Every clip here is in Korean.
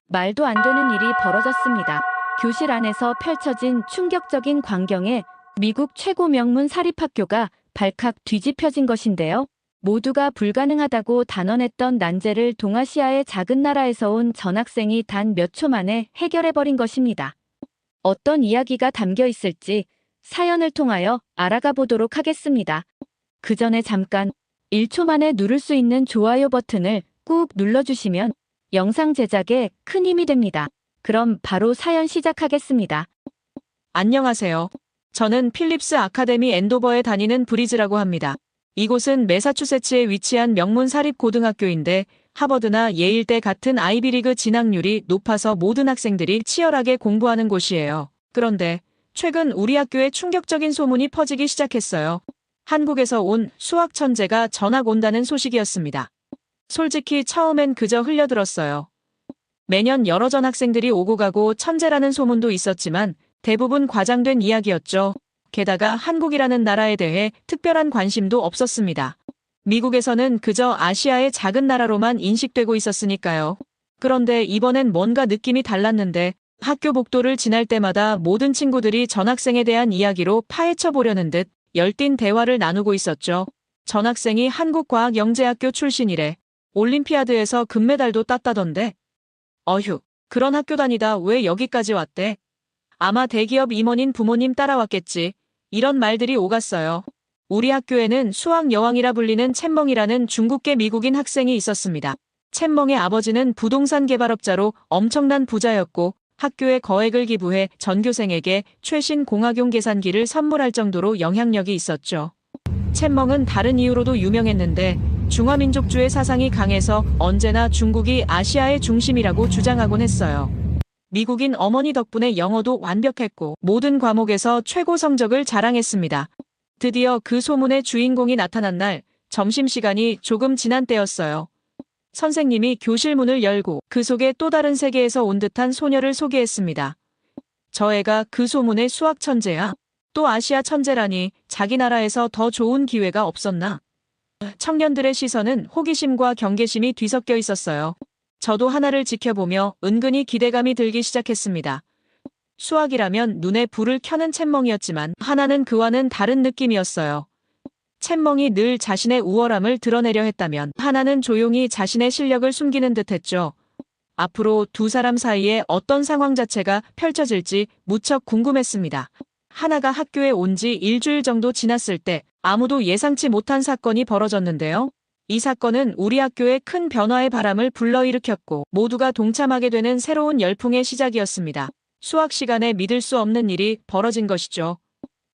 말도 안 되는 일이 벌어졌습니다. 교실 안에서 펼쳐진 충격적인 광경에 미국 최고 명문 사립학교가 발칵 뒤집혀진 것인데요. 모두가 불가능하다고 단언했던 난제를 동아시아의 작은 나라에서 온 전학생이 단 몇 초 만에 해결해버린 것입니다. 어떤 이야기가 담겨 있을지 사연을 통하여 알아가 보도록 하겠습니다. 그 전에 잠깐 1초 만에 누를 수 있는 좋아요 버튼을 꾹 눌러주시면 영상 제작에 큰 힘이 됩니다. 그럼 바로 사연 시작하겠습니다. 안녕하세요. 저는 필립스 아카데미 앤도버에 다니는 브리즈라고 합니다. 이곳은 매사추세츠에 위치한 명문 사립 고등학교인데 하버드나 예일대 같은 아이비리그 진학률이 높아서 모든 학생들이 치열하게 공부하는 곳이에요. 그런데 최근 우리 학교에 충격적인 소문이 퍼지기 시작했어요. 한국에서 온 수학 천재가 전학 온다는 소식이었습니다. 솔직히 처음엔 그저 흘려들었어요. 매년 여러 전학생들이 오고 가고 천재라는 소문도 있었지만 대부분 과장된 이야기였죠. 게다가 한국이라는 나라에 대해 특별한 관심도 없었습니다. 미국에서는 그저 아시아의 작은 나라로만 인식되고 있었으니까요. 그런데 이번엔 뭔가 느낌이 달랐는데 학교 복도를 지날 때마다 모든 친구들이 전학생에 대한 이야기로 파헤쳐 보려는 듯 열띤 대화를 나누고 있었죠. 전학생이 한국과학영재학교 출신이래. 올림피아드에서 금메달도 땄다던데. 어휴, 그런 학교 다니다 왜 여기까지 왔대? 아마 대기업 임원인 부모님 따라왔겠지. 이런 말들이 오갔어요. 우리 학교에는 수학 여왕이라 불리는 첸멍이라는 중국계 미국인 학생이 있었습니다. 첸멍의 아버지는 부동산 개발업자로 엄청난 부자였고 학교에 거액을 기부해 전교생에게 최신 공학용 계산기를 선물할 정도로 영향력이 있었죠. 첸멍은 다른 이유로도 유명했는데 중화민족주의 사상이 강해서 언제나 중국이 아시아의 중심이라고 주장하곤 했어요. 미국인 어머니 덕분에 영어도 완벽했고 모든 과목에서 최고 성적을 자랑했습니다. 드디어 그 소문의 주인공이 나타난 날 점심시간이 조금 지난 때였어요. 선생님이 교실 문을 열고 그 속에 또 다른 세계에서 온 듯한 소녀를 소개했습니다. 저 애가 그 소문의 수학 천재야. 또 아시아 천재라니 자기 나라에서 더 좋은 기회가 없었나? 청년들의 시선은 호기심과 경계심이 뒤섞여 있었어요. 저도 하나를 지켜보며 은근히 기대감이 들기 시작했습니다. 수학이라면 눈에 불을 켜는 챗멍이었지만 하나는 그와는 다른 느낌이었어요. 챗멍이 늘 자신의 우월함을 드러내려 했다면 하나는 조용히 자신의 실력을 숨기는 듯했죠. 앞으로 두 사람 사이에 어떤 상황 자체가 펼쳐질지 무척 궁금했습니다. 하나가 학교에 온 지 일주일 정도 지났을 때 아무도 예상치 못한 사건이 벌어졌는데요. 이 사건은 우리 학교에 큰 변화의 바람을 불러일으켰고 모두가 동참하게 되는 새로운 열풍의 시작이었습니다. 수학 시간에 믿을 수 없는 일이 벌어진 것이죠.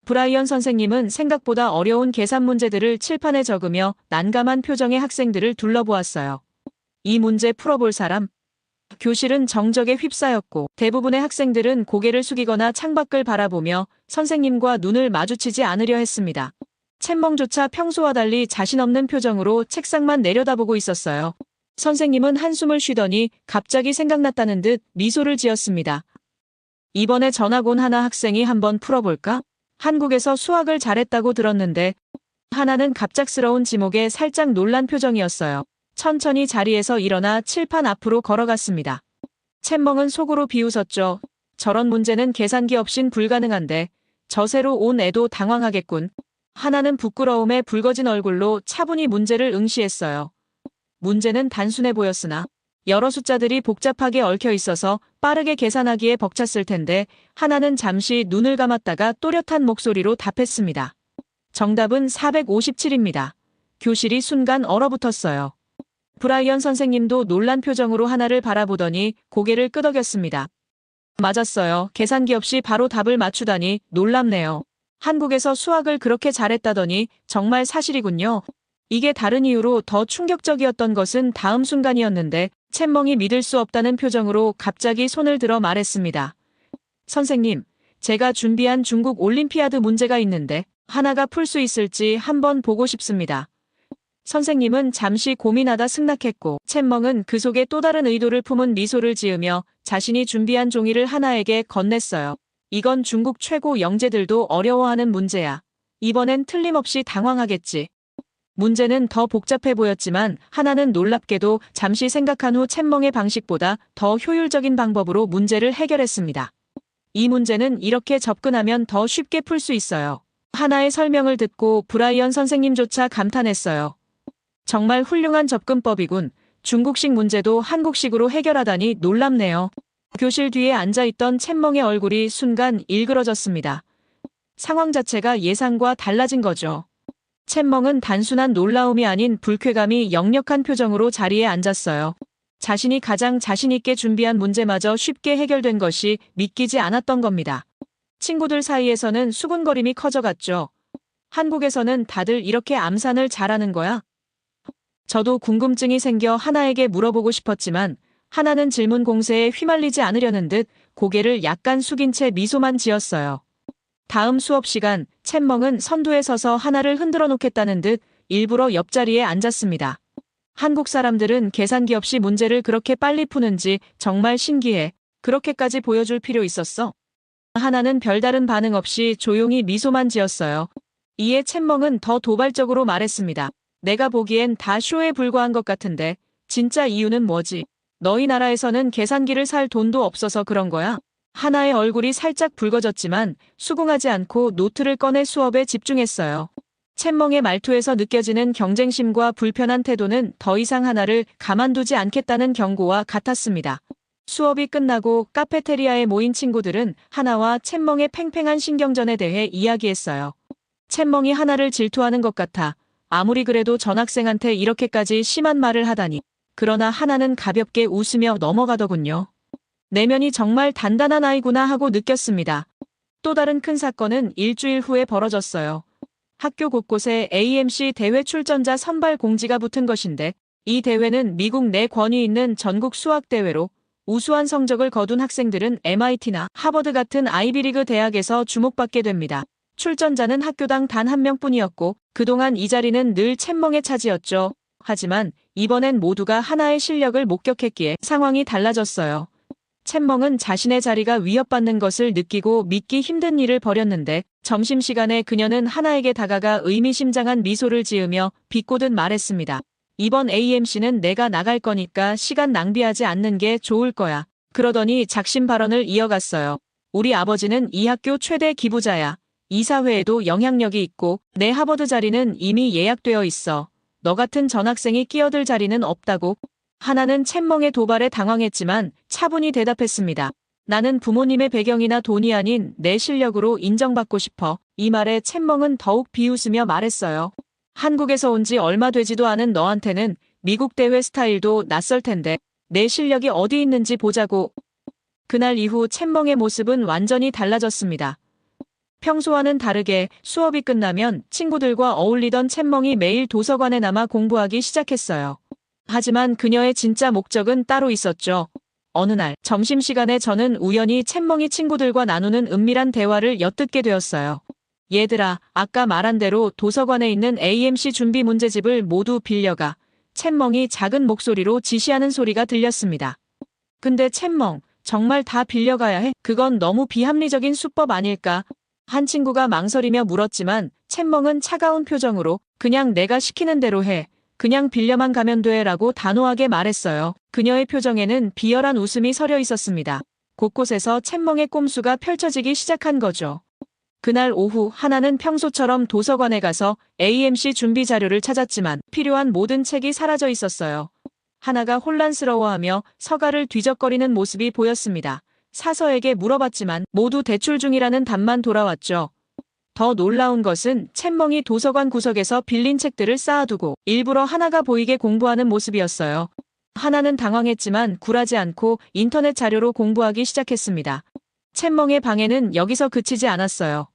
브라이언 선생님은 생각보다 어려운 계산 문제들을 칠판에 적으며 난감한 표정의 학생들을 둘러보았어요. 이 문제 풀어볼 사람? 교실은 정적에 휩싸였고 대부분의 학생들은 고개를 숙이거나 창밖을 바라보며 선생님과 눈을 마주치지 않으려 했습니다. 챗멍조차 평소와 달리 자신 없는 표정으로 책상만 내려다보고 있었어요. 선생님은 한숨을 쉬더니 갑자기 생각났다는 듯 미소를 지었습니다. 이번에 전학 온 하나 학생이 한번 풀어볼까? 한국에서 수학을 잘했다고 들었는데 하나는 갑작스러운 지목에 살짝 놀란 표정이었어요. 천천히 자리에서 일어나 칠판 앞으로 걸어갔습니다. 챗멍은 속으로 비웃었죠. 저런 문제는 계산기 없인 불가능한데 저 새로 온 애도 당황하겠군. 하나는 부끄러움에 붉어진 얼굴로 차분히 문제를 응시했어요. 문제는 단순해 보였으나 여러 숫자들이 복잡하게 얽혀 있어서 빠르게 계산하기에 벅찼을 텐데 하나는 잠시 눈을 감았다가 또렷한 목소리로 답했습니다. 정답은 457입니다. 교실이 순간 얼어붙었어요. 브라이언 선생님도 놀란 표정으로 하나를 바라보더니 고개를 끄덕였습니다. 맞았어요. 계산기 없이 바로 답을 맞추다니 놀랍네요. 한국에서 수학을 그렇게 잘했다더니 정말 사실이군요. 이게 다른 이유로 더 충격적이었던 것은 다음 순간이었는데 챗멍이 믿을 수 없다는 표정으로 갑자기 손을 들어 말했습니다. 선생님, 제가 준비한 중국 올림피아드 문제가 있는데 하나가 풀 수 있을지 한번 보고 싶습니다. 선생님은 잠시 고민하다 승낙했고 챗멍은 그 속에 또 다른 의도를 품은 미소를 지으며 자신이 준비한 종이를 하나에게 건넸어요. 이건 중국 최고 영재들도 어려워하는 문제야. 이번엔 틀림없이 당황하겠지. 문제는 더 복잡해 보였지만 하나는 놀랍게도 잠시 생각한 후 챗멍의 방식보다 더 효율적인 방법으로 문제를 해결했습니다. 이 문제는 이렇게 접근하면 더 쉽게 풀 수 있어요. 하나의 설명을 듣고 브라이언 선생님조차 감탄했어요. 정말 훌륭한 접근법이군. 중국식 문제도 한국식으로 해결하다니 놀랍네요. 교실 뒤에 앉아있던 챗멍의 얼굴이 순간 일그러졌습니다. 상황 자체가 예상과 달라진 거죠. 챗멍은 단순한 놀라움이 아닌 불쾌감이 역력한 표정으로 자리에 앉았어요. 자신이 가장 자신있게 준비한 문제마저 쉽게 해결된 것이 믿기지 않았던 겁니다. 친구들 사이에서는 수군거림이 커져갔죠. 한국에서는 다들 이렇게 암산을 잘하는 거야? 저도 궁금증이 생겨 하나에게 물어보고 싶었지만 하나는 질문 공세에 휘말리지 않으려는 듯 고개를 약간 숙인 채 미소만 지었어요. 다음 수업 시간 챗멍은 선두에 서서 하나를 흔들어 놓겠다는 듯 일부러 옆자리에 앉았습니다. 한국 사람들은 계산기 없이 문제를 그렇게 빨리 푸는지 정말 신기해. 그렇게까지 보여줄 필요 있었어? 하나는 별다른 반응 없이 조용히 미소만 지었어요. 이에 챗멍은 더 도발적으로 말했습니다. 내가 보기엔 다 쇼에 불과한 것 같은데 진짜 이유는 뭐지? 너희 나라에서는 계산기를 살 돈도 없어서 그런 거야? 하나의 얼굴이 살짝 붉어졌지만 수긍하지 않고 노트를 꺼내 수업에 집중했어요. 챗멍의 말투에서 느껴지는 경쟁심과 불편한 태도는 더 이상 하나를 가만두지 않겠다는 경고와 같았습니다. 수업이 끝나고 카페테리아에 모인 친구들은 하나와 챗멍의 팽팽한 신경전에 대해 이야기했어요. 챗멍이 하나를 질투하는 것 같아. 아무리 그래도 전학생한테 이렇게까지 심한 말을 하다니. 그러나 하나는 가볍게 웃으며 넘어가더군요. 내면이 정말 단단한 아이구나 하고 느꼈습니다. 또 다른 큰 사건은 일주일 후에 벌어졌어요. 학교 곳곳에 AMC 대회 출전자 선발 공지가 붙은 것인데 이 대회는 미국 내 권위 있는 전국 수학대회로 우수한 성적을 거둔 학생들은 MIT나 하버드 같은 아이비리그 대학에서 주목받게 됩니다. 출전자는 학교당 단 한 명뿐이었고 그동안 이 자리는 늘 챗멍의 차지였죠. 하지만 이번엔 모두가 하나의 실력을 목격했기에 상황이 달라졌어요. 챗멍은 자신의 자리가 위협받는 것을 느끼고 믿기 힘든 일을 벌였는데 점심시간에 그녀는 하나에게 다가가 의미심장한 미소를 지으며 비꼬듯 말했습니다. 이번 AMC는 내가 나갈 거니까 시간 낭비하지 않는 게 좋을 거야. 그러더니 작심 발언을 이어갔어요. 우리 아버지는 이 학교 최대 기부자야. 이사회에도 영향력이 있고 내 하버드 자리는 이미 예약되어 있어. 너 같은 전학생이 끼어들 자리는 없다고. 하나는 챗멍의 도발에 당황했지만 차분히 대답했습니다. 나는 부모님의 배경이나 돈이 아닌 내 실력으로 인정받고 싶어. 이 말에 챗멍은 더욱 비웃으며 말했어요. 한국에서 온 지 얼마 되지도 않은 너한테는 미국 대회 스타일도 낯설 텐데 내 실력이 어디 있는지 보자고. 그날 이후 챗멍의 모습은 완전히 달라졌습니다. 평소와는 다르게 수업이 끝나면 친구들과 어울리던 챗멍이 매일 도서관에 남아 공부하기 시작했어요. 하지만 그녀의 진짜 목적은 따로 있었죠. 어느 날 점심시간에 저는 우연히 챗멍이 친구들과 나누는 은밀한 대화를 엿듣게 되었어요. 얘들아, 아까 말한 대로 도서관에 있는 AMC 준비 문제집을 모두 빌려가. 챗멍이 작은 목소리로 지시하는 소리가 들렸습니다. 근데 챗멍, 정말 다 빌려가야 해? 그건 너무 비합리적인 수법 아닐까? 한 친구가 망설이며 물었지만 챗멍은 차가운 표정으로 그냥 내가 시키는 대로 해. 그냥 빌려만 가면 돼 라고 단호하게 말했어요. 그녀의 표정에는 비열한 웃음이 서려 있었습니다. 곳곳에서 챗멍의 꼼수가 펼쳐지기 시작한 거죠. 그날 오후 하나는 평소처럼 도서관에 가서 AMC 준비 자료를 찾았지만 필요한 모든 책이 사라져 있었어요. 하나가 혼란스러워하며 서가를 뒤적거리는 모습이 보였습니다. 사서에게 물어봤지만 모두 대출 중이라는 답만 돌아왔죠. 더 놀라운 것은 챗멍이 도서관 구석에서 빌린 책들을 쌓아두고 일부러 하나가 보이게 공부하는 모습이었어요. 하나는 당황했지만 굴하지 않고 인터넷 자료로 공부하기 시작했습니다. 챗멍의 방해는 여기서 그치지 않았어요.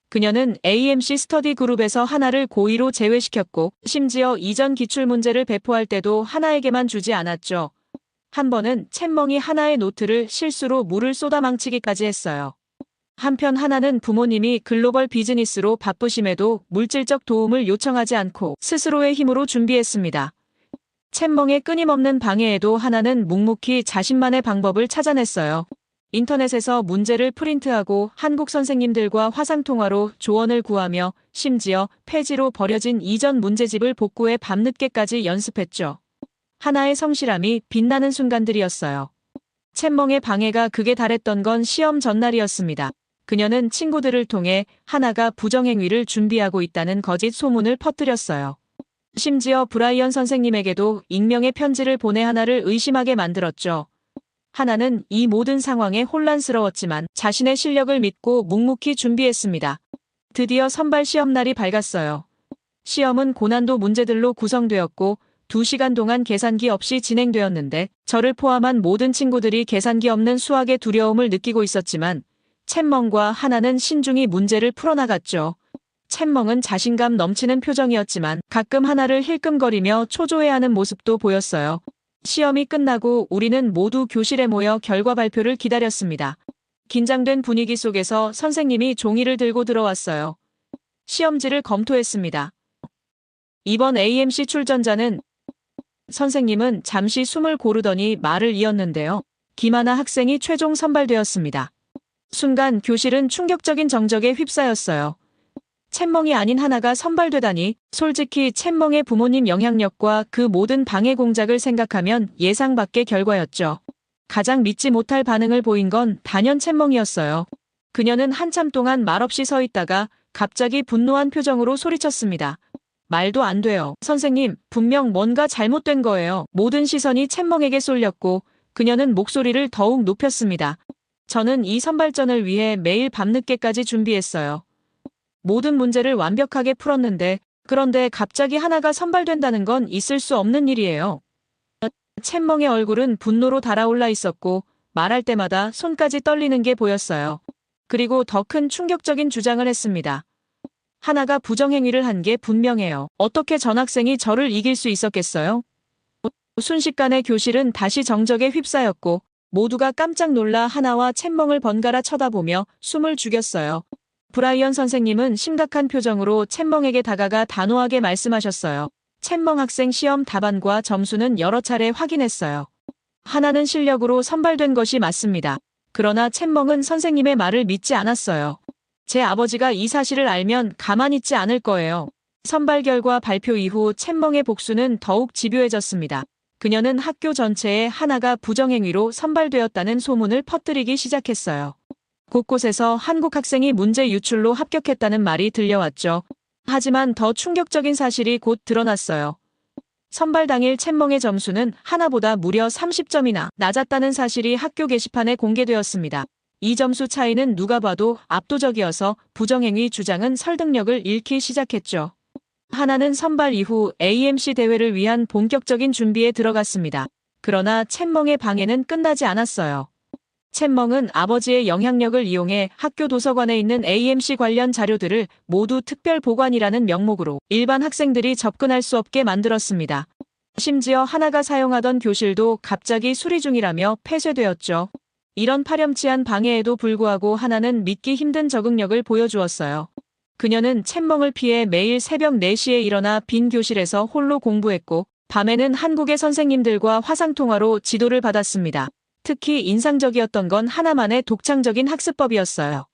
그녀는 AMC 스터디 그룹에서 하나를 고의로 제외시켰고 심지어 이전 기출문제를 배포할 때도 하나에게만 주지 않았죠. 한 번은 챗멍이 하나의 노트를 실수로 물을 쏟아 망치기까지 했어요. 한편 하나는 부모님이 글로벌 비즈니스로 바쁘심에도 물질적 도움을 요청하지 않고 스스로의 힘으로 준비했습니다. 챗멍의 끊임없는 방해에도 하나는 묵묵히 자신만의 방법을 찾아냈어요. 인터넷에서 문제를 프린트하고 한국 선생님들과 화상통화로 조언을 구하며 심지어 폐지로 버려진 이전 문제집을 복구해 밤늦게까지 연습했죠. 하나의 성실함이 빛나는 순간들이었어요. 챗멍의 방해가 극에 달했던 건 시험 전날이었습니다. 그녀는 친구들을 통해 하나가 부정행위를 준비하고 있다는 거짓 소문을 퍼뜨렸어요. 심지어 브라이언 선생님에게도 익명의 편지를 보내 하나를 의심하게 만들었죠. 하나는 이 모든 상황에 혼란스러웠지만 자신의 실력을 믿고 묵묵히 준비했습니다. 드디어 선발 시험날이 밝았어요. 시험은 고난도 문제들로 구성되었고 2시간 동안 계산기 없이 진행되었는데 저를 포함한 모든 친구들이 계산기 없는 수학의 두려움을 느끼고 있었지만 챗멍과 하나는 신중히 문제를 풀어나갔죠. 챗멍은 자신감 넘치는 표정이었지만 가끔 하나를 힐끔거리며 초조해하는 모습도 보였어요. 시험이 끝나고 우리는 모두 교실에 모여 결과 발표를 기다렸습니다. 긴장된 분위기 속에서 선생님이 종이를 들고 들어왔어요. 시험지를 검토했습니다. 이번 AMC 출전자는 선생님은 잠시 숨을 고르더니 말을 이었는데요. 김하나 학생이 최종 선발되었습니다. 순간 교실은 충격적인 정적에 휩싸였어요. 챗멍이 아닌 하나가 선발되다니 솔직히 챗멍의 부모님 영향력과 그 모든 방해 공작을 생각하면 예상 밖의 결과였죠. 가장 믿지 못할 반응을 보인 건 단연 챗멍이었어요. 그녀는 한참 동안 말없이 서 있다가 갑자기 분노한 표정으로 소리쳤습니다. 말도 안 돼요. 선생님, 분명 뭔가 잘못된 거예요. 모든 시선이 챗멍에게 쏠렸고 그녀는 목소리를 더욱 높였습니다. 저는 이 선발전을 위해 매일 밤늦게까지 준비했어요. 모든 문제를 완벽하게 풀었는데 그런데 갑자기 하나가 선발된다는 건 있을 수 없는 일이에요. 챗멍의 얼굴은 분노로 달아올라 있었고 말할 때마다 손까지 떨리는 게 보였어요. 그리고 더 큰 충격적인 주장을 했습니다. 하나가 부정행위를 한 게 분명해요. 어떻게 전학생이 저를 이길 수 있었겠어요? 순식간에 교실은 다시 정적에 휩싸였고 모두가 깜짝 놀라 하나와 챗멍을 번갈아 쳐다보며 숨을 죽였어요. 브라이언 선생님은 심각한 표정으로 챗멍에게 다가가 단호하게 말씀하셨어요. 챗멍 학생 시험 답안과 점수는 여러 차례 확인했어요. 하나는 실력으로 선발된 것이 맞습니다. 그러나 챗멍은 선생님의 말을 믿지 않았어요. 제 아버지가 이 사실을 알면 가만히 있지 않을 거예요. 선발 결과 발표 이후 챗멍의 복수는 더욱 집요해졌습니다. 그녀는 학교 전체에 하나가 부정행위로 선발되었다는 소문을 퍼뜨리기 시작했어요. 곳곳에서 한국 학생이 문제 유출로 합격했다는 말이 들려왔죠. 하지만 더 충격적인 사실이 곧 드러났어요. 선발 당일 챗멍의 점수는 하나보다 무려 30점이나 낮았다는 사실이 학교 게시판에 공개되었습니다. 이 점수 차이는 누가 봐도 압도적이어서 부정행위 주장은 설득력을 잃기 시작했죠. 하나는 선발 이후 AMC 대회를 위한 본격적인 준비에 들어갔습니다. 그러나 챗멍의 방해는 끝나지 않았어요. 챗멍은 아버지의 영향력을 이용해 학교 도서관에 있는 AMC 관련 자료들을 모두 특별 보관이라는 명목으로 일반 학생들이 접근할 수 없게 만들었습니다. 심지어 하나가 사용하던 교실도 갑자기 수리 중이라며 폐쇄되었죠. 이런 파렴치한 방해에도 불구하고 하나는 믿기 힘든 적응력을 보여주었어요. 그녀는 챗멍을 피해 매일 새벽 4시에 일어나 빈 교실에서 홀로 공부했고 밤에는 한국의 선생님들과 화상통화로 지도를 받았습니다. 특히 인상적이었던 건 하나만의 독창적인 학습법이었어요.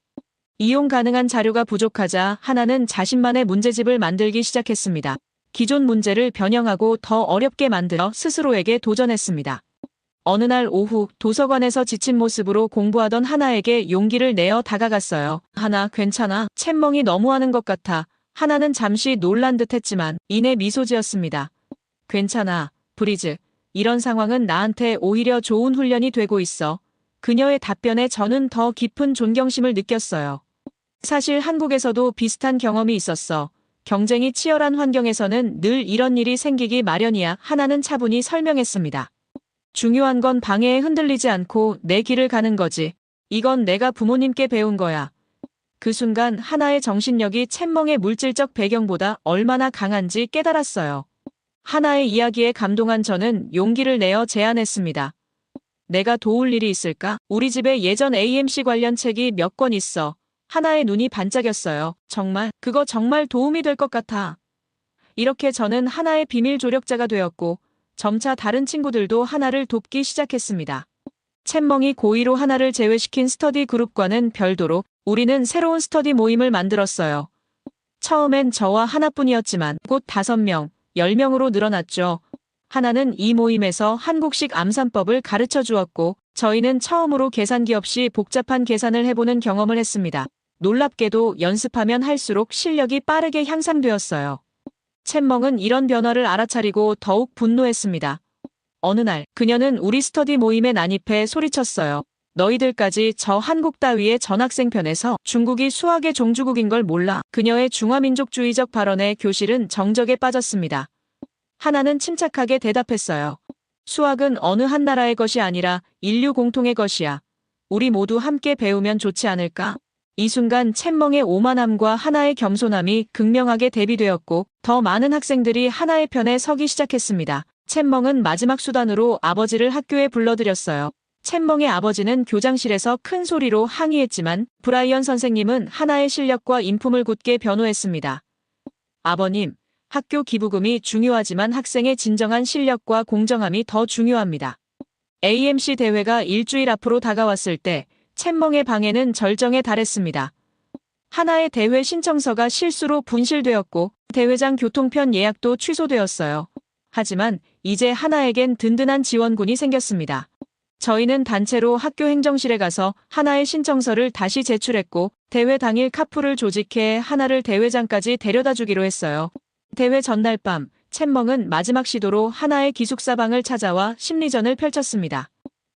이용 가능한 자료가 부족하자 하나는 자신만의 문제집을 만들기 시작했습니다. 기존 문제를 변형하고 더 어렵게 만들어 스스로에게 도전했습니다. 어느 날 오후 도서관에서 지친 모습으로 공부하던 하나에게 용기를 내어 다가갔어요. 하나, 괜찮아. 챗멍이 너무하는 것 같아. 하나는 잠시 놀란 듯 했지만 이내 미소 지었습니다. 괜찮아, 브리즈. 이런 상황은 나한테 오히려 좋은 훈련이 되고 있어. 그녀의 답변에 저는 더 깊은 존경심을 느꼈어요. 사실 한국에서도 비슷한 경험이 있었어. 경쟁이 치열한 환경에서는 늘 이런 일이 생기기 마련이야. 하나는 차분히 설명했습니다. 중요한 건 방해에 흔들리지 않고 내 길을 가는 거지. 이건 내가 부모님께 배운 거야. 그 순간 하나의 정신력이 챗멍의 물질적 배경보다 얼마나 강한지 깨달았어요. 하나의 이야기에 감동한 저는 용기를 내어 제안했습니다. 내가 도울 일이 있을까? 우리 집에 예전 AMC 관련 책이 몇 권 있어. 하나의 눈이 반짝였어요. 정말? 그거 정말 도움이 될 것 같아. 이렇게 저는 하나의 비밀 조력자가 되었고 점차 다른 친구들도 하나를 돕기 시작했습니다. 챗멍이 고의로 하나를 제외시킨 스터디 그룹과는 별도로 우리는 새로운 스터디 모임을 만들었어요. 처음엔 저와 하나뿐이었지만 곧 5명, 10명으로 늘어났죠. 하나는 이 모임에서 한국식 암산법을 가르쳐 주었고 저희는 처음으로 계산기 없이 복잡한 계산을 해보는 경험을 했습니다. 놀랍게도 연습하면 할수록 실력이 빠르게 향상되었어요. 챗멍은 이런 변화를 알아차리고 더욱 분노했습니다. 어느 날 그녀는 우리 스터디 모임에 난입해 소리쳤어요. 너희들까지 저 한국 따위의 전학생 편에서 중국이 수학의 종주국인 걸 몰라. 그녀의 중화민족주의적 발언에 교실은 정적에 빠졌습니다. 하나는 침착하게 대답했어요. 수학은 어느 한 나라의 것이 아니라 인류 공통의 것이야. 우리 모두 함께 배우면 좋지 않을까? 이 순간 챗멍의 오만함과 하나의 겸손함이 극명하게 대비되었고 더 많은 학생들이 하나의 편에 서기 시작했습니다. 챗멍은 마지막 수단으로 아버지를 학교에 불러들였어요. 챗멍의 아버지는 교장실에서 큰 소리로 항의했지만 브라이언 선생님은 하나의 실력과 인품을 굳게 변호했습니다. 아버님, 학교 기부금이 중요하지만 학생의 진정한 실력과 공정함이 더 중요합니다. AMC 대회가 일주일 앞으로 다가왔을 때 챗멍의 방해는 절정에 달했습니다. 하나의 대회 신청서가 실수로 분실되었고 대회장 교통편 예약도 취소되었어요. 하지만 이제 하나에겐 든든한 지원군이 생겼습니다. 저희는 단체로 학교 행정실에 가서 하나의 신청서를 다시 제출했고 대회 당일 카풀을 조직해 하나를 대회장까지 데려다 주기로 했어요. 대회 전날 밤 챗멍은 마지막 시도로 하나의 기숙사방을 찾아와 심리전을 펼쳤습니다.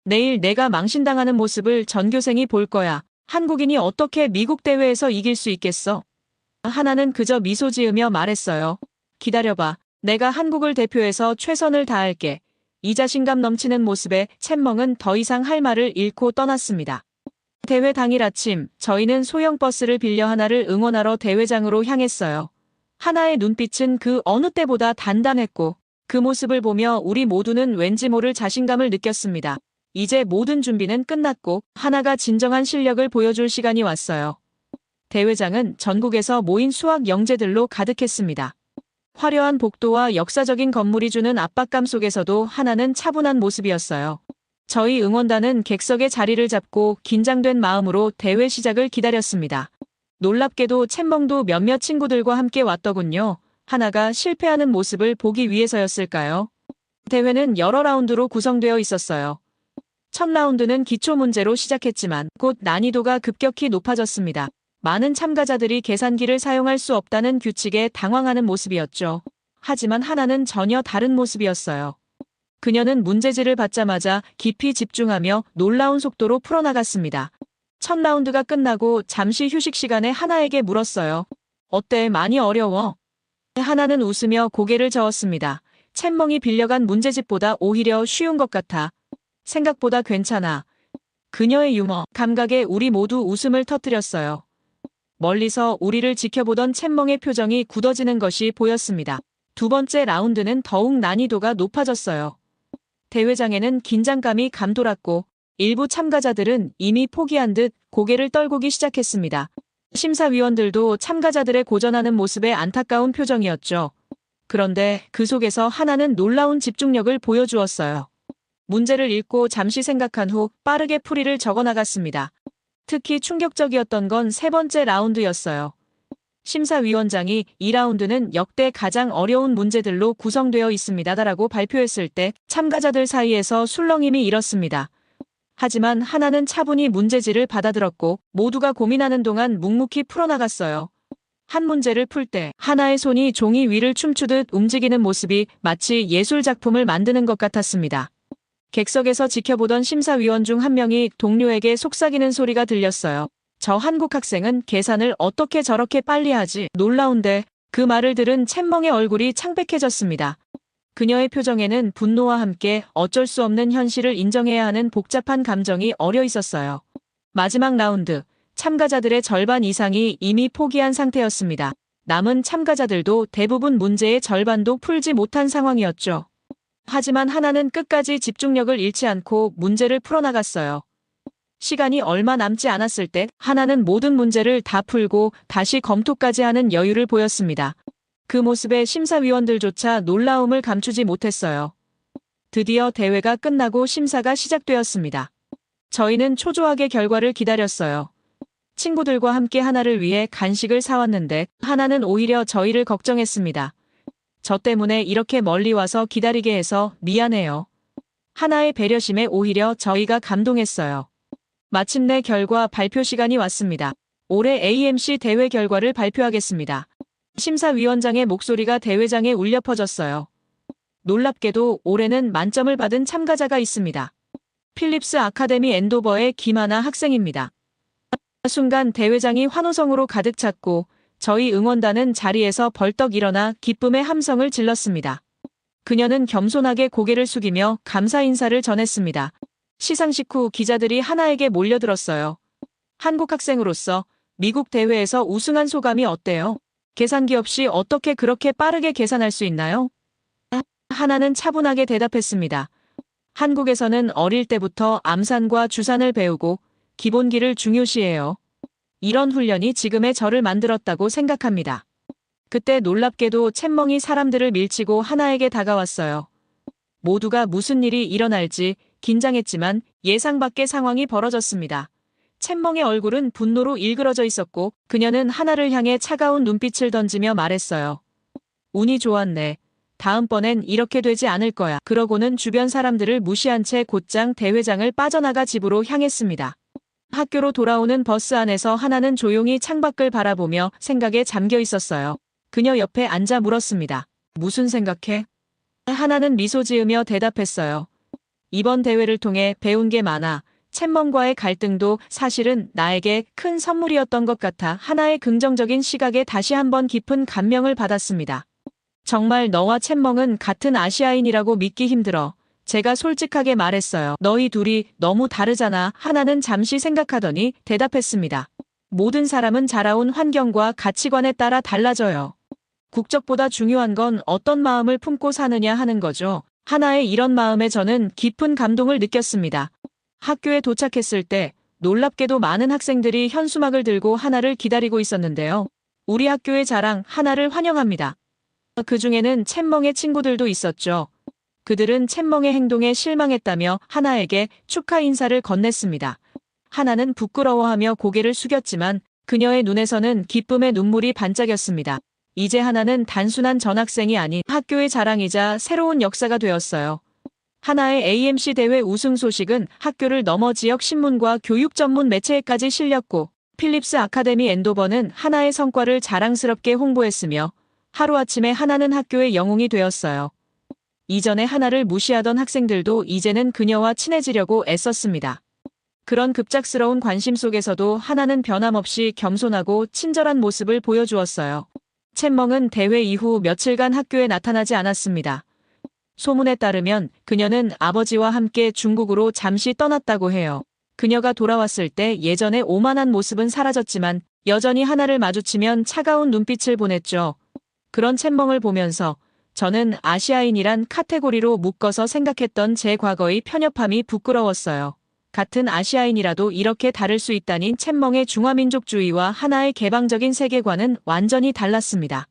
내일 내가 망신당하는 모습을 전교생이 볼 거야. 한국인이 어떻게 미국 대회에서 이길 수 있겠어? 하나는 그저 미소 지으며 말했어요. 기다려봐. 내가 한국을 대표해서 최선을 다할게. 이 자신감 넘치는 모습에 챗멍은 더 이상 할 말을 잃고 떠났습니다. 대회 당일 아침 저희는 소형 버스를 빌려 하나를 응원하러 대회장으로 향했어요. 하나의 눈빛은 그 어느 때보다 단단했고 그 모습을 보며 우리 모두는 왠지 모를 자신감을 느꼈습니다. 이제 모든 준비는 끝났고 하나가 진정한 실력을 보여줄 시간이 왔어요. 대회장은 전국에서 모인 수학 영재들로 가득했습니다. 화려한 복도와 역사적인 건물이 주는 압박감 속에서도 하나는 차분한 모습이었어요. 저희 응원단은 객석에 자리를 잡고 긴장된 마음으로 대회 시작을 기다렸습니다. 놀랍게도 챗멍도 몇몇 친구들과 함께 왔더군요. 하나가 실패하는 모습을 보기 위해서였을까요? 대회는 여러 라운드로 구성되어 있었어요. 첫 라운드는 기초 문제로 시작했지만 곧 난이도가 급격히 높아졌습니다. 많은 참가자들이 계산기를 사용할 수 없다는 규칙에 당황하는 모습이었죠. 하지만 하나는 전혀 다른 모습이었어요. 그녀는 문제지를 받자마자 깊이 집중하며 놀라운 속도로 풀어나갔습니다. 첫 라운드가 끝나고 잠시 휴식 시간에 하나에게 물었어요. 어때? 많이 어려워? 하나는 웃으며 고개를 저었습니다. 챗멍이 빌려간 문제집보다 오히려 쉬운 것 같아. 생각보다 괜찮아. 그녀의 유머, 감각에 우리 모두 웃음을 터뜨렸어요. 멀리서 우리를 지켜보던 챗멍의 표정이 굳어지는 것이 보였습니다. 두 번째 라운드는 더욱 난이도가 높아졌어요. 대회장에는 긴장감이 감돌았고 일부 참가자들은 이미 포기한 듯 고개를 떨구기 시작했습니다. 심사위원들도 참가자들의 고전하는 모습에 안타까운 표정이었죠. 그런데 그 속에서 하나는 놀라운 집중력을 보여주었어요. 문제를 읽고 잠시 생각한 후 빠르게 풀이를 적어나갔습니다. 특히 충격적이었던 건 세 번째 라운드였어요. 심사위원장이 이 라운드는 역대 가장 어려운 문제들로 구성되어 있습니다라고 발표했을 때 참가자들 사이에서 술렁임이 일었습니다. 하지만 하나는 차분히 문제지를 받아들었고 모두가 고민하는 동안 묵묵히 풀어나갔어요. 한 문제를 풀 때 하나의 손이 종이 위를 춤추듯 움직이는 모습이 마치 예술 작품을 만드는 것 같았습니다. 객석에서 지켜보던 심사위원 중 한 명이 동료에게 속삭이는 소리가 들렸어요. 저 한국 학생은 계산을 어떻게 저렇게 빨리 하지? 놀라운데 그 말을 들은 챗멍의 얼굴이 창백해졌습니다. 그녀의 표정에는 분노와 함께 어쩔 수 없는 현실을 인정해야 하는 복잡한 감정이 어려 있었어요. 마지막 라운드, 참가자들의 절반 이상이 이미 포기한 상태였습니다. 남은 참가자들도 대부분 문제의 절반도 풀지 못한 상황이었죠. 하지만 하나는 끝까지 집중력을 잃지 않고 문제를 풀어나갔어요. 시간이 얼마 남지 않았을 때 하나는 모든 문제를 다 풀고 다시 검토까지 하는 여유를 보였습니다. 그 모습에 심사위원들조차 놀라움을 감추지 못했어요. 드디어 대회가 끝나고 심사가 시작되었습니다. 저희는 초조하게 결과를 기다렸어요. 친구들과 함께 하나를 위해 간식을 사왔는데 하나는 오히려 저희를 걱정했습니다. 저 때문에 이렇게 멀리 와서 기다리게 해서 미안해요. 하나의 배려심에 오히려 저희가 감동했어요. 마침내 결과 발표 시간이 왔습니다. 올해 AMC 대회 결과를 발표하겠습니다. 심사위원장의 목소리가 대회장에 울려 퍼졌어요. 놀랍게도 올해는 만점을 받은 참가자가 있습니다. 필립스 아카데미 엔도버의 김하나 학생입니다. 순간 대회장이 환호성으로 가득 찼고 저희 응원단은 자리에서 벌떡 일어나 기쁨의 함성을 질렀습니다. 그녀는 겸손하게 고개를 숙이며 감사 인사를 전했습니다. 시상식 후 기자들이 하나에게 몰려들었어요. 한국 학생으로서 미국 대회에서 우승한 소감이 어때요? 계산기 없이 어떻게 그렇게 빠르게 계산할 수 있나요? 하나는 차분하게 대답했습니다. 한국에서는 어릴 때부터 암산과 주산을 배우고 기본기를 중요시해요. 이런 훈련이 지금의 저를 만들었다고 생각합니다. 그때 놀랍게도 챗멍이 사람들을 밀치고 하나에게 다가왔어요. 모두가 무슨 일이 일어날지 긴장했지만 예상 밖의 상황이 벌어졌습니다. 챗멍의 얼굴은 분노로 일그러져 있었고 그녀는 하나를 향해 차가운 눈빛을 던지며 말했어요. 운이 좋았네. 다음번엔 이렇게 되지 않을 거야. 그러고는 주변 사람들을 무시한 채 곧장 대회장을 빠져나가 집으로 향했습니다. 학교로 돌아오는 버스 안에서 하나는 조용히 창밖을 바라보며 생각에 잠겨 있었어요. 그녀 옆에 앉아 물었습니다. 무슨 생각해? 하나는 미소 지으며 대답했어요. 이번 대회를 통해 배운 게 많아. 챗멍과의 갈등도 사실은 나에게 큰 선물이었던 것 같아 하나의 긍정적인 시각에 다시 한번 깊은 감명을 받았습니다. 정말 너와 챗멍은 같은 아시아인이라고 믿기 힘들어. 제가 솔직하게 말했어요. 너희 둘이 너무 다르잖아. 하나는 잠시 생각하더니 대답했습니다. 모든 사람은 자라온 환경과 가치관에 따라 달라져요. 국적보다 중요한 건 어떤 마음을 품고 사느냐 하는 거죠. 하나의 이런 마음에 저는 깊은 감동을 느꼈습니다. 학교에 도착했을 때 놀랍게도 많은 학생들이 현수막을 들고 하나를 기다리고 있었는데요. 우리 학교의 자랑 하나를 환영합니다. 그 중에는 챗멍의 친구들도 있었죠. 그들은 챗멍의 행동에 실망했다며 하나에게 축하 인사를 건넸습니다. 하나는 부끄러워하며 고개를 숙였지만 그녀의 눈에서는 기쁨의 눈물이 반짝였습니다. 이제 하나는 단순한 전학생이 아닌 학교의 자랑이자 새로운 역사가 되었어요. 하나의 AMC 대회 우승 소식은 학교를 넘어 지역 신문과 교육 전문 매체에까지 실렸고 필립스 아카데미 엔도버는 하나의 성과를 자랑스럽게 홍보했으며 하루아침에 하나는 학교의 영웅이 되었어요. 이전에 하나를 무시하던 학생들도 이제는 그녀와 친해지려고 애썼습니다. 그런 급작스러운 관심 속에서도 하나는 변함없이 겸손하고 친절한 모습을 보여주었어요. 챗멍은 대회 이후 며칠간 학교에 나타나지 않았습니다. 소문에 따르면 그녀는 아버지와 함께 중국으로 잠시 떠났다고 해요. 그녀가 돌아왔을 때 예전의 오만한 모습은 사라졌지만 여전히 하나를 마주치면 차가운 눈빛을 보냈죠. 그런 챗멍을 보면서 저는 아시아인이란 카테고리로 묶어서 생각했던 제 과거의 편협함이 부끄러웠어요. 같은 아시아인이라도 이렇게 다를 수 있다니 챗멍의 중화민족주의와 하나의 개방적인 세계관은 완전히 달랐습니다.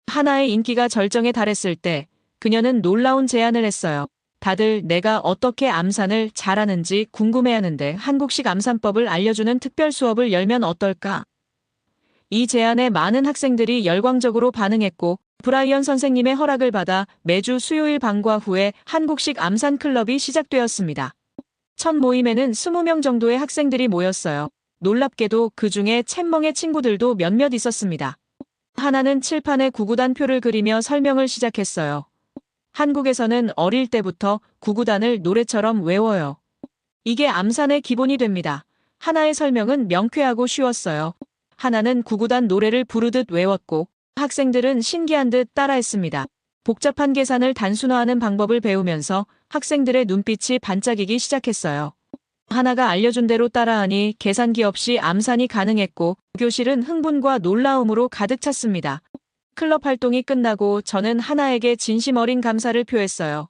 하나의 인기가 절정에 달했을 때 그녀는 놀라운 제안을 했어요. 다들 내가 어떻게 암산을 잘하는지 궁금해하는데 한국식 암산법을 알려주는 특별 수업을 열면 어떨까? 이 제안에 많은 학생들이 열광적으로 반응했고 브라이언 선생님의 허락을 받아 매주 수요일 방과 후에 한국식 암산 클럽이 시작되었습니다. 첫 모임에는 20명 정도의 학생들이 모였어요. 놀랍게도 그 중에 챗멍의 친구들도 몇몇 있었습니다. 하나는 칠판에 구구단 표를 그리며 설명을 시작했어요. 한국에서는 어릴 때부터 구구단을 노래처럼 외워요. 이게 암산의 기본이 됩니다. 하나의 설명은 명쾌하고 쉬웠어요. 하나는 구구단 노래를 부르듯 외웠고 학생들은 신기한 듯 따라했습니다. 복잡한 계산을 단순화하는 방법을 배우면서 학생들의 눈빛이 반짝이기 시작했어요. 하나가 알려준 대로 따라하니 계산기 없이 암산이 가능했고 교실은 흥분과 놀라움으로 가득 찼습니다. 클럽 활동이 끝나고 저는 하나에게 진심 어린 감사를 표했어요.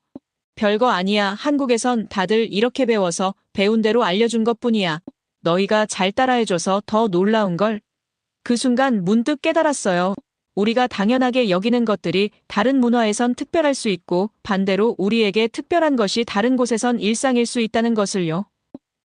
별거 아니야. 한국에선 다들 이렇게 배워서 배운 대로 알려준 것뿐이야. 너희가 잘 따라해줘서 더 놀라운걸. 그 순간 문득 깨달았어요. 우리가 당연하게 여기는 것들이 다른 문화에선 특별할 수 있고 반대로 우리에게 특별한 것이 다른 곳에선 일상일 수 있다는 것을요.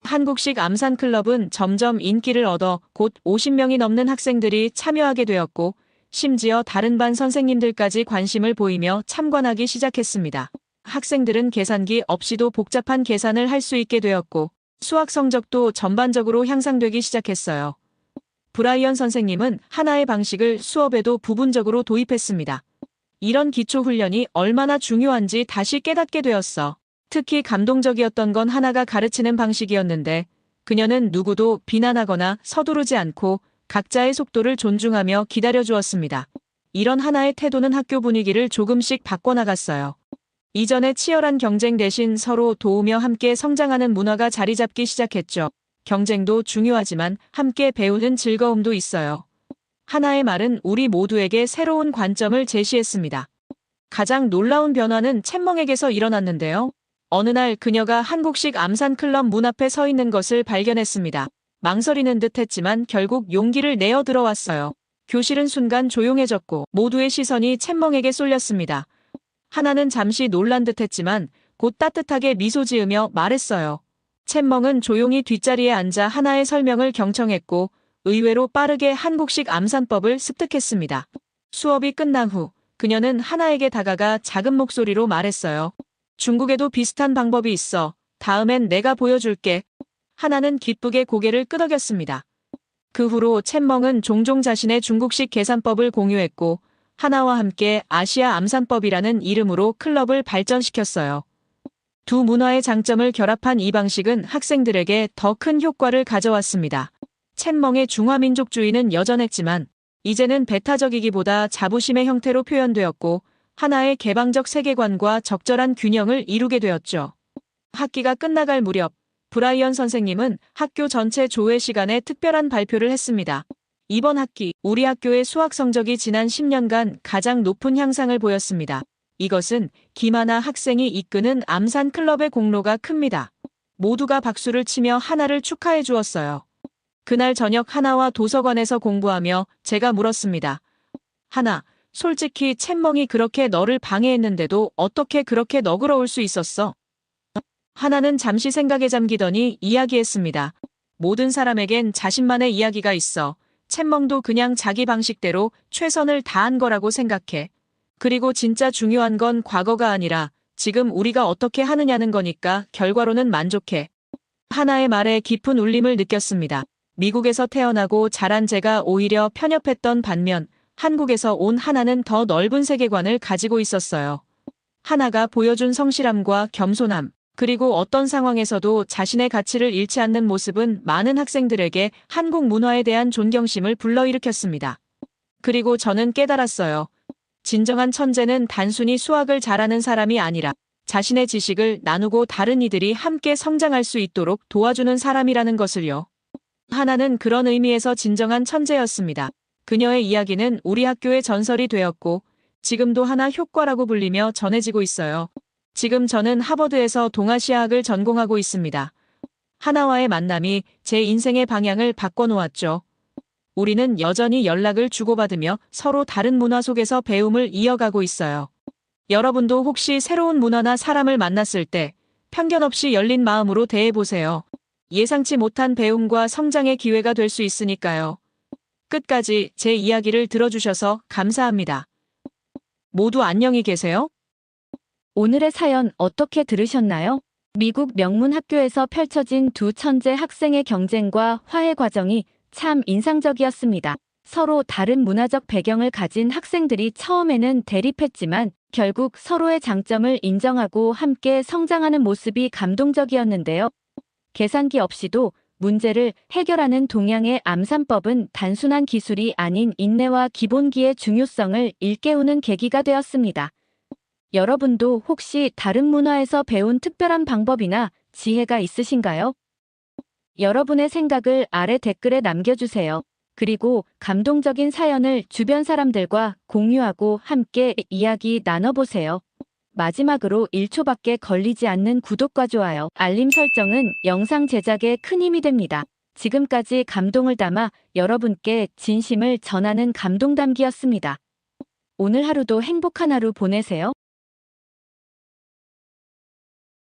한국식 암산클럽은 점점 인기를 얻어 곧 50명이 넘는 학생들이 참여하게 되었고, 심지어 다른 반 선생님들까지 관심을 보이며 참관하기 시작했습니다. 학생들은 계산기 없이도 복잡한 계산을 할 수 있게 되었고, 수학 성적도 전반적으로 향상되기 시작했어요. 브라이언 선생님은 하나의 방식을 수업에도 부분적으로 도입했습니다. 이런 기초 훈련이 얼마나 중요한지 다시 깨닫게 되었어. 특히 감동적이었던 건 하나가 가르치는 방식이었는데, 그녀는 누구도 비난하거나 서두르지 않고 각자의 속도를 존중하며 기다려주었습니다. 이런 하나의 태도는 학교 분위기를 조금씩 바꿔나갔어요. 이전에 치열한 경쟁 대신 서로 도우며 함께 성장하는 문화가 자리 잡기 시작했죠. 경쟁도 중요하지만 함께 배우는 즐거움도 있어요. 하나의 말은 우리 모두에게 새로운 관점을 제시했습니다. 가장 놀라운 변화는 챗멍에게서 일어났는데요. 어느 날 그녀가 한국식 암산클럽 문 앞에 서 있는 것을 발견했습니다. 망설이는 듯 했지만 결국 용기를 내어 들어왔어요. 교실은 순간 조용해졌고 모두의 시선이 챗멍에게 쏠렸습니다. 하나는 잠시 놀란 듯 했지만 곧 따뜻하게 미소 지으며 말했어요. 챗멍은 조용히 뒷자리에 앉아 하나의 설명을 경청했고 의외로 빠르게 한국식 암산법을 습득했습니다. 수업이 끝난 후 그녀는 하나에게 다가가 작은 목소리로 말했어요. 중국에도 비슷한 방법이 있어. 다음엔 내가 보여줄게. 하나는 기쁘게 고개를 끄덕였습니다. 그 후로 챗멍은 종종 자신의 중국식 계산법을 공유했고 하나와 함께 아시아 암산법이라는 이름으로 클럽을 발전시켰어요. 두 문화의 장점을 결합한 이 방식은 학생들에게 더 큰 효과를 가져왔습니다. 챗멍의 중화민족주의는 여전했지만 이제는 배타적이기보다 자부심의 형태로 표현되었고 하나의 개방적 세계관과 적절한 균형을 이루게 되었죠. 학기가 끝나갈 무렵 브라이언 선생님은 학교 전체 조회 시간에 특별한 발표를 했습니다. 이번 학기 우리 학교의 수학 성적이 지난 10년간 가장 높은 향상을 보였습니다. 이것은 김하나 학생이 이끄는 암산 클럽의 공로가 큽니다. 모두가 박수를 치며 하나를 축하해 주었어요. 그날 저녁 하나와 도서관에서 공부하며 제가 물었습니다. 하나, 솔직히 챗멍이 그렇게 너를 방해했는데도 어떻게 그렇게 너그러울 수 있었어? 하나는 잠시 생각에 잠기더니 이야기했습니다. 모든 사람에겐 자신만의 이야기가 있어. 챗멍도 그냥 자기 방식대로 최선을 다한 거라고 생각해. 그리고 진짜 중요한 건 과거가 아니라 지금 우리가 어떻게 하느냐는 거니까 결과로는 만족해. 하나의 말에 깊은 울림을 느꼈습니다. 미국에서 태어나고 자란 제가 오히려 편협했던 반면 한국에서 온 하나는 더 넓은 세계관을 가지고 있었어요. 하나가 보여준 성실함과 겸손함, 그리고 어떤 상황에서도 자신의 가치를 잃지 않는 모습은 많은 학생들에게 한국 문화에 대한 존경심을 불러일으켰습니다. 그리고 저는 깨달았어요. 진정한 천재는 단순히 수학을 잘하는 사람이 아니라 자신의 지식을 나누고 다른 이들이 함께 성장할 수 있도록 도와주는 사람이라는 것을요. 하나는 그런 의미에서 진정한 천재였습니다. 그녀의 이야기는 우리 학교의 전설이 되었고 지금도 하나 효과라고 불리며 전해지고 있어요. 지금 저는 하버드에서 동아시아학을 전공하고 있습니다. 하나와의 만남이 제 인생의 방향을 바꿔놓았죠. 우리는 여전히 연락을 주고받으며 서로 다른 문화 속에서 배움을 이어가고 있어요. 여러분도 혹시 새로운 문화나 사람을 만났을 때 편견 없이 열린 마음으로 대해보세요. 예상치 못한 배움과 성장의 기회가 될 수 있으니까요. 끝까지 제 이야기를 들어주셔서 감사합니다. 모두 안녕히 계세요. 오늘의 사연 어떻게 들으셨나요? 미국 명문 학교에서 펼쳐진 두 천재 학생의 경쟁과 화해 과정이 참 인상적이었습니다. 서로 다른 문화적 배경을 가진 학생들이 처음에는 대립했지만 결국 서로의 장점을 인정하고 함께 성장하는 모습이 감동적이었는데요. 계산기 없이도 문제를 해결하는 동양의 암산법은 단순한 기술이 아닌 인내와 기본기의 중요성을 일깨우는 계기가 되었습니다. 여러분도 혹시 다른 문화에서 배운 특별한 방법이나 지혜가 있으신가요? 여러분의 생각을 아래 댓글에 남겨주세요. 그리고 감동적인 사연을 주변 사람들과 공유하고 함께 이야기 나눠보세요. 마지막으로 1초밖에 걸리지 않는 구독과 좋아요, 알림 설정은 영상 제작에 큰 힘이 됩니다. 지금까지 감동을 담아 여러분께 진심을 전하는 감동담기였습니다. 오늘 하루도 행복한 하루 보내세요.